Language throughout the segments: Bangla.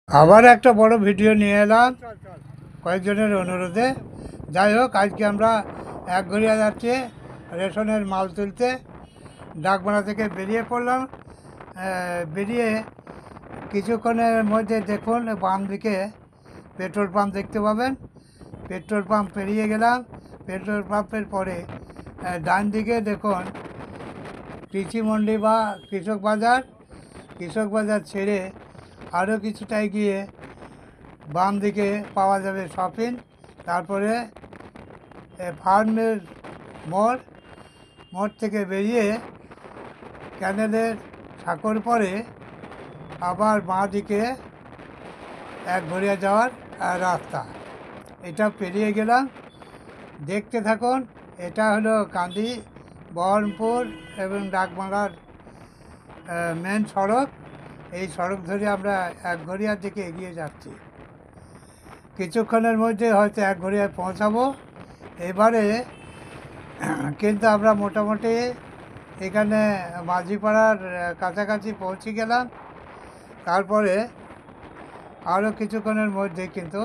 আবার একটা বড় ভিডিও নিয়ে এলাম কয়েকজনের অনুরোধে। যাই হোক, আজকে আমরা একঘরিয়া যাচ্ছি রেশনের মাল তুলতে। ডাকবাংলা থেকে বেরিয়ে পড়লাম। বেরিয়ে কিছুক্ষণের মধ্যে দেখুন বাম দিকে পেট্রোল পাম্প দেখতে পাবেন। পেট্রোল পাম্প পেরিয়ে গেলাম। পেট্রোল পাম্পের পরে ডান দিকে দেখুন কৃষি মন্ডি বা কৃষক বাজার। কৃষক বাজার ছেড়ে আরও কিছুটা এগিয়ে বাম দিকে পাওয়া যাবে শপিং। তারপরে ফার্মের মোড়। মোড় থেকে বেরিয়ে ক্যানেলের সাঁকোর পরে আবার বাঁ দিকে একঘরিয়া যাওয়ার রাস্তা। এটা পেরিয়ে গেলাম, দেখতে থাকুন। এটা হলো কান্দি, বহরমপুর এবং ডাকবাংলার মেন সড়ক। এই সড়ক ধরে আমরা একঘরিয়ার দিকে এগিয়ে যাচ্ছি। কিছুক্ষণের মধ্যে হয়তো একঘরিয়ায় পৌঁছাবো। এবারে কিন্তু আমরা মোটামুটি এখানে মাঝিপাড়ার কাছাকাছি পৌঁছে গেলাম। তারপরে আরও কিছুক্ষণের মধ্যে কিন্তু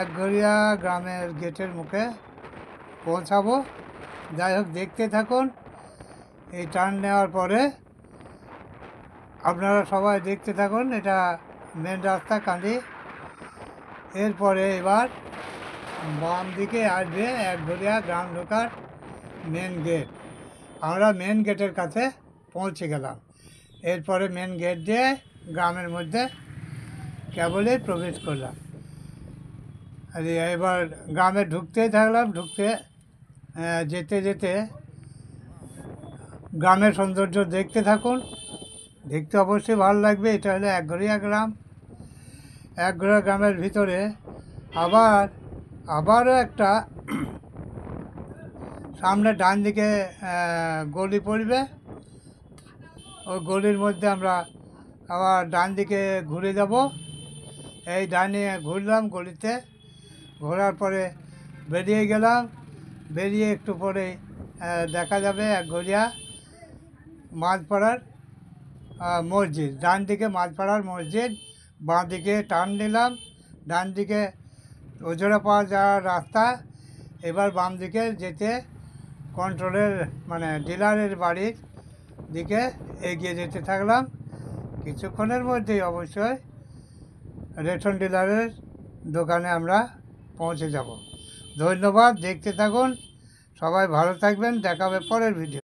একঘরিয়া গ্রামের গেটের মুখে পৌঁছাবো। যাই হোক, দেখতে থাকুন। এই টার্ন নেওয়ার পরে আপনারা সবাই দেখতে থাকুন। এটা মেন রাস্তা কান্দি। এরপরে এবার বাম দিকে আসবে একঘরিয়া গ্রাম ঢোকার মেন গেট। আমরা মেন গেটের কাছে পৌঁছে গেলাম। এরপরে মেন গেট দিয়ে গ্রামের মধ্যে কেবলই প্রবেশ করলাম। আর এবার গ্রামে ঢুকতেই থাকলাম। যেতে যেতে গ্রামের সৌন্দর্য দেখতে থাকুন। দেখতে অবশ্যই ভালো লাগবে। এটা হলো একঘরিয়া গ্রাম। একঘরিয়া গ্রামের ভিতরে আবারও একটা সামনে ডান দিকে গলি পড়বে। ওই গলির মধ্যে আমরা আবার ডান দিকে ঘুরে যাব। এই ডানে ঘুরলাম গলিতে। ঘোরার পরে বেরিয়ে গেলাম। বেরিয়ে একটু পরে দেখা যাবে একঘরিয়া মাঝপাড়ার মসজিদ। ডান দিকে মাঝপাড়ার মসজিদ, বাঁ দিকে টার্ন নিলাম। ডান দিকে ওজোড়া পাওয়া যাওয়ার রাস্তা। এবার বাম দিকে যেতে কন্ট্রোলের ডিলারের বাড়ির দিকে এগিয়ে যেতে থাকলাম। কিছুক্ষণের মধ্যেই অবশ্যই রেশন ডিলারের দোকানে আমরা পৌঁছে যাব। ধন্যবাদ, দেখতে থাকুন। সবাই ভালো থাকবেন। দেখা হবে পরের ভিডিও।